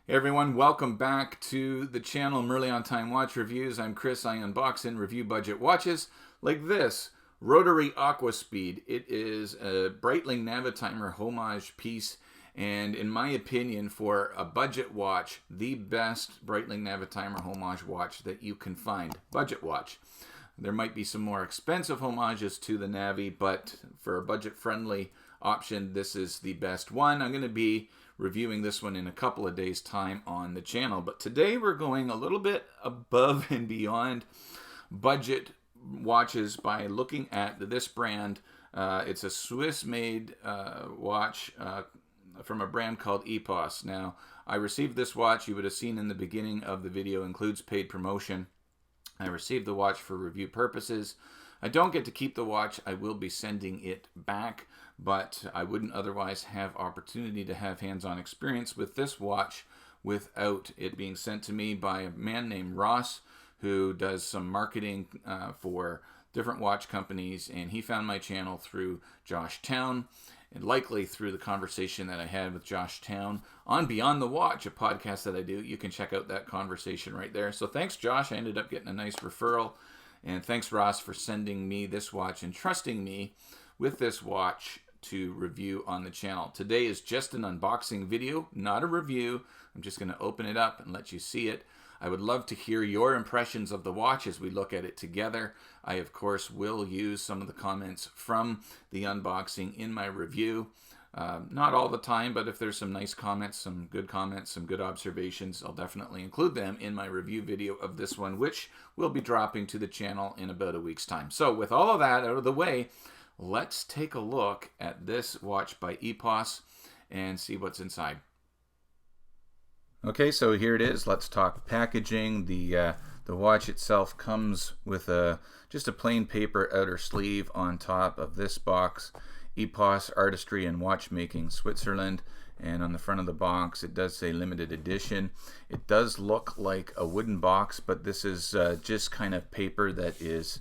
Hey everyone, welcome back to the channel Merely on Time Watch Reviews. I'm Chris. I unbox and review budget watches like this Rotary Aqua Speed. It is a Breitling Navitimer homage piece, and in my opinion, for a budget watch, the best Breitling Navitimer homage watch that you can find. Budget watch. There might be some more expensive homages to the Navi, but for a budget-friendly option, this is the best one. I'm going to be reviewing this one in a couple of days' time on the channel, but today we're going a little bit above and beyond budget watches by looking at this brand. It's a Swiss-made watch from a brand called Epos. Now, I received this watch, you would have seen in the beginning of the video, includes paid promotion. I received the watch for review purposes. I don't get to keep the watch. I will be sending it back, but I wouldn't otherwise have opportunity to have hands-on experience with this watch without it being sent to me by a man named Ross, who does some marketing for different watch companies, and he found my channel through Josh Town, and likely through the conversation that I had with Josh Town on Beyond the Watch, a podcast that I do. You can check out that conversation right there. So thanks, Josh. I ended up getting a nice referral. And thanks, Ross, for sending me this watch and trusting me with this watch to review on the channel. Today is just an unboxing video, not a review. I'm just going to open it up and let you see it. I would love to hear your impressions of the watch as we look at it together. I, of course, will use some of the comments from the unboxing in my review. Not all the time, but if there's some nice comments, some good observations, I'll definitely include them in my review video of this one, which will be dropping to the channel in about a week's time. So with all of that out of the way, let's take a look at this watch by Epos and see what's inside. Okay, so here it is. Let's talk packaging. The watch itself comes with just a plain paper outer sleeve on top of this box. Epos Artistry and Watchmaking, Switzerland. And on the front of the box, it does say limited edition. It does look like a wooden box, but this is just kind of paper that is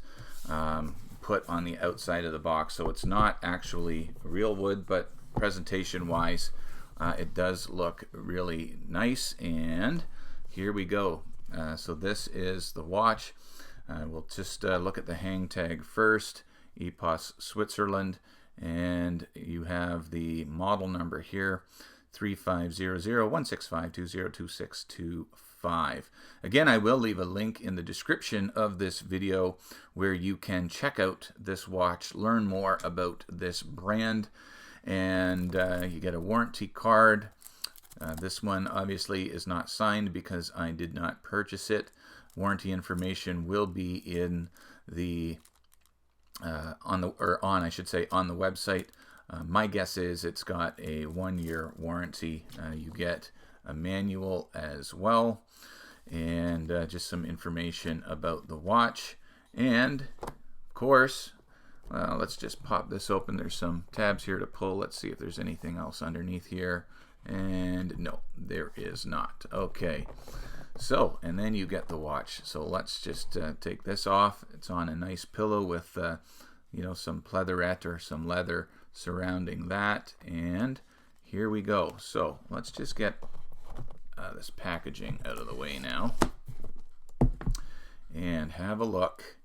put on the outside of the box. So it's not actually real wood, but presentation-wise, it does look really nice. And here we go. So this is the watch. We'll just look at the hang tag first. Epos Switzerland. And you have the model number here, 3500-165-202625. Again, I will leave a link in the description of this video where you can check out this watch, learn more about this brand, and you get a warranty card. This one obviously is not signed because I did not purchase it. Warranty information will be in the on the website. My guess is it's got a 1-year warranty. You get a manual as well, and just some information about the watch. And of course, let's just pop this open. There's some tabs here to pull. Let's see if there's anything else underneath here. And no, there is not. Okay. So, and then you get the watch. So let's just take this off. It's on a nice pillow with, some pleatherette or some leather surrounding that. And here we go. So let's just get this packaging out of the way now and have a look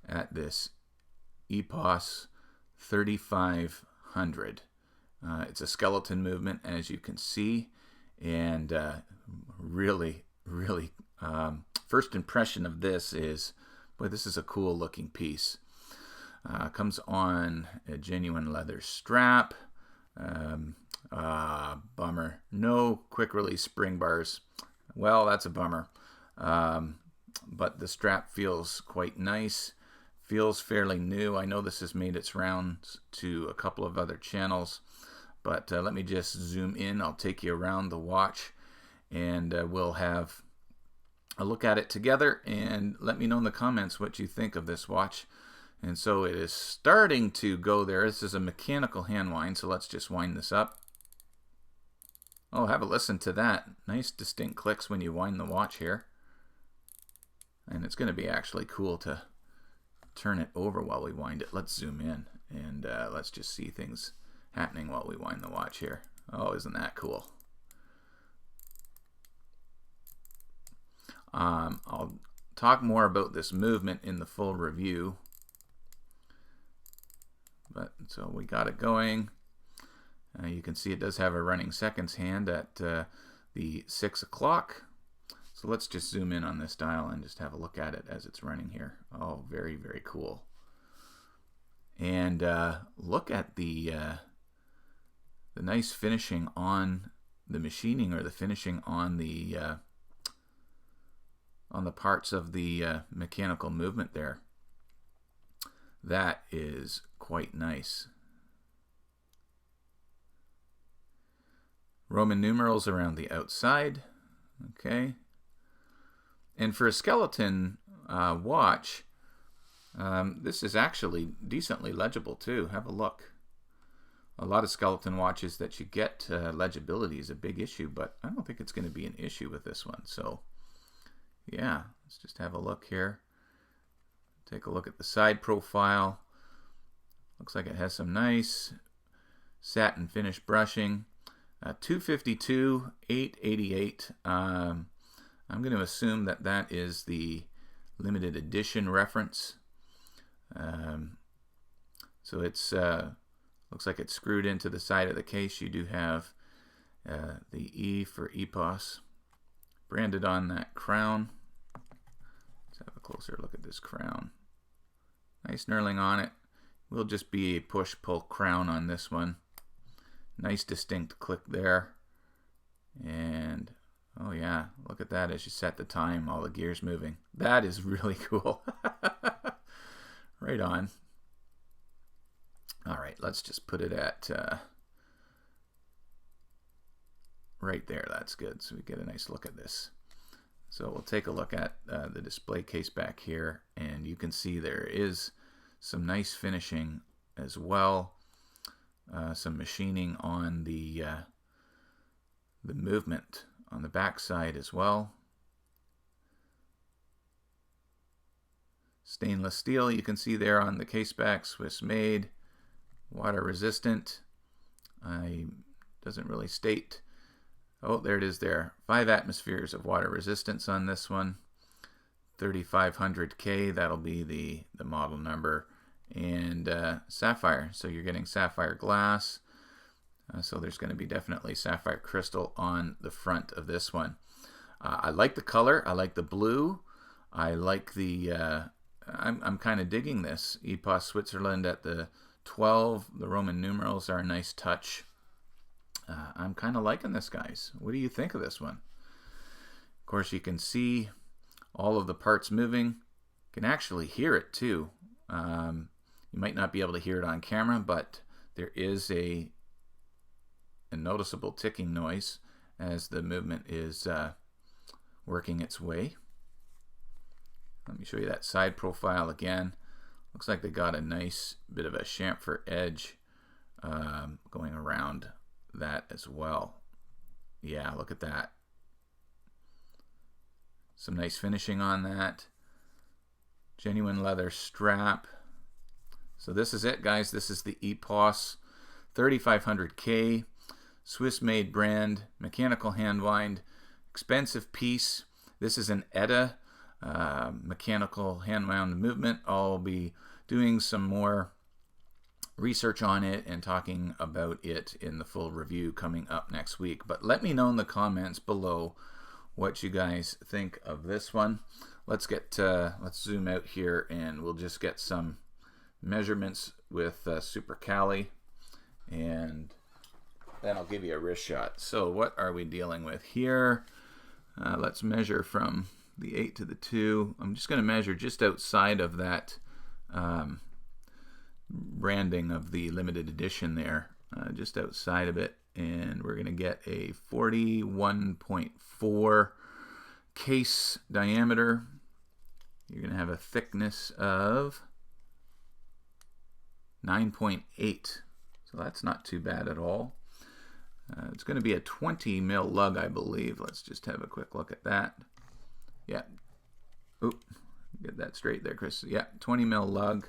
at this Epos 3500. It's a skeleton movement, as you can see, and really, first impression of this is, boy, this is a cool looking piece. Comes on a genuine leather strap. Bummer. No quick release spring bars. Well, that's a bummer. But the strap feels quite nice. Feels fairly new. I know this has made its rounds to a couple of other channels, but let me just zoom in. I'll take you around the watch, and we'll have a look at it together, and let me know in the comments what you think of this watch. And so it is starting to go there. This is a mechanical hand wind, so let's just wind this up. Oh, have a listen to that. Nice distinct clicks when you wind the watch here. And it's going to be actually cool to turn it over while we wind it. Let's zoom in, and let's just see things happening while we wind the watch here. Oh, isn't that cool? I'll talk more about this movement in the full review. But so we got it going. You can see it does have a running seconds hand at the 6 o'clock. So let's just zoom in on this dial and just have a look at it as it's running here. Oh, very, very cool. And look at the nice finishing on the machining, or the finishing on the parts of the mechanical movement there. That is quite nice. Roman numerals around the outside. Okay. And for a skeleton watch, this is actually decently legible too. Have a look. A lot of skeleton watches that you get, legibility is a big issue, but I don't think it's going to be an issue with this one. So yeah, let's just have a look here. Take a look at the side profile. Looks like it has some nice satin finish brushing. 252, 888. I'm going to assume that that is the limited edition reference. So it's looks like it's screwed into the side of the case. You do have the E for Epos branded on that crown. Let's have a closer look at this crown. Nice knurling on it. Will just be a push-pull crown on this one. Nice distinct click there. And oh yeah, look at that as you set the time, all the gears moving. That is really cool. Right on. All right, let's just put it at right there. That's good. So we get a nice look at this. So we'll take a look at the display case back here, and you can see there is some nice finishing as well. Some machining on the movement on the back side as well. Stainless steel, you can see there on the case back, Swiss made, water resistant. Doesn't really state. Oh, there it is there. 5 atmospheres of water resistance on this one. 3500K, that'll be the model number. And sapphire, so you're getting sapphire glass. So there's going to be definitely sapphire crystal on the front of this one. I like the color. I like the blue. I like the... I'm kind of digging this. Epos Switzerland at the 12. The Roman numerals are a nice touch. I'm kind of liking this, guys. What do you think of this one? Of course, you can see all of the parts moving. You can actually hear it too. You might not be able to hear it on camera, but there is a noticeable ticking noise as the movement is working its way. Let me show you that side profile again. Looks like they got a nice bit of a chamfer edge going around that as well. Yeah, look at that. Some nice finishing on that. Genuine leather strap. So this is it, guys. This is the Epos 3500K, Swiss-made brand, mechanical hand wind, expensive piece. This is an ETA mechanical hand wound movement. I'll be doing some more research on it and talking about it in the full review coming up next week. But let me know in the comments below what you guys think of this one. Let's zoom out here and we'll just get some measurements with Super Cali, and then I'll give you a wrist shot. So what are we dealing with here? Let's measure from the 8 to the 2. I'm just going to measure just outside of that branding of the limited edition there, just outside of it, and we're going to get a 41.4 case diameter. You're going to have a thickness of 9.8, so that's not too bad at all. It's going to be a 20 mil lug, I believe. Let's just have a quick look at that. Yeah. Oop. Get that straight there, Chris. Yeah, 20 mil lug.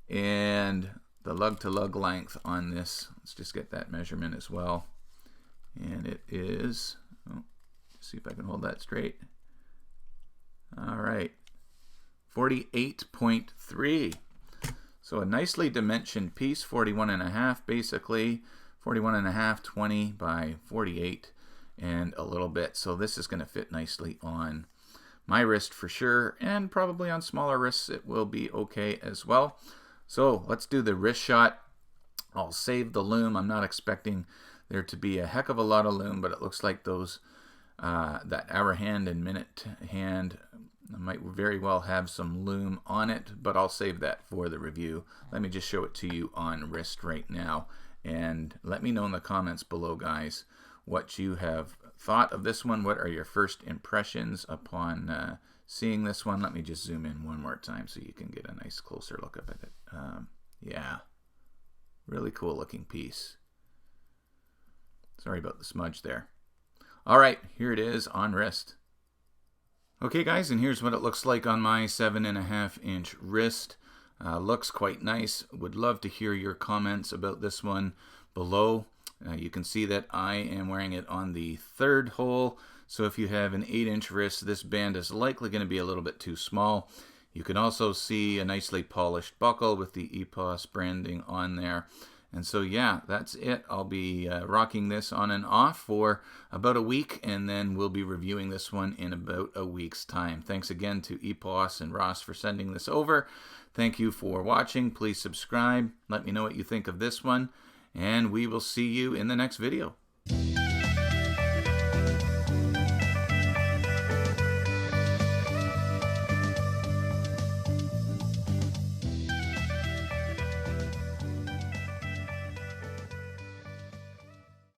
And the lug to lug length on this, let's just get that measurement as well. And it is, see if I can hold that straight. All right, 48.3. So a nicely dimensioned piece, 41.5 basically, 41.5, 20 by 48 and a little bit. So this is going to fit nicely on my wrist for sure, and probably on smaller wrists it will be okay as well. So let's do the wrist shot. I'll save the loom. I'm not expecting there to be a heck of a lot of loom, but it looks like those that hour hand and minute hand might very well have some loom on it, but I'll save that for the review. Let me just show it to you on wrist right now, and let me know in the comments below, guys, what you have thought of this one. What are your first impressions upon seeing this one? Let me just zoom in one more time so you can get a nice closer look at it. Yeah, really cool looking piece. Sorry about the smudge there. All right, here it is on wrist. Okay guys, and here's what it looks like on my 7.5-inch wrist. Looks quite nice. Would love to hear your comments about this one below. You can see that I am wearing it on the third hole, so if you have an 8-inch wrist, this band is likely going to be a little bit too small. You can also see a nicely polished buckle with the Epos branding on there. And so yeah, that's it. I'll be rocking this on and off for about a week, and then we'll be reviewing this one in about a week's time. Thanks again to Epos and Ross for sending this over. Thank you for watching. Please subscribe. Let me know what you think of this one, and we will see you in the next video.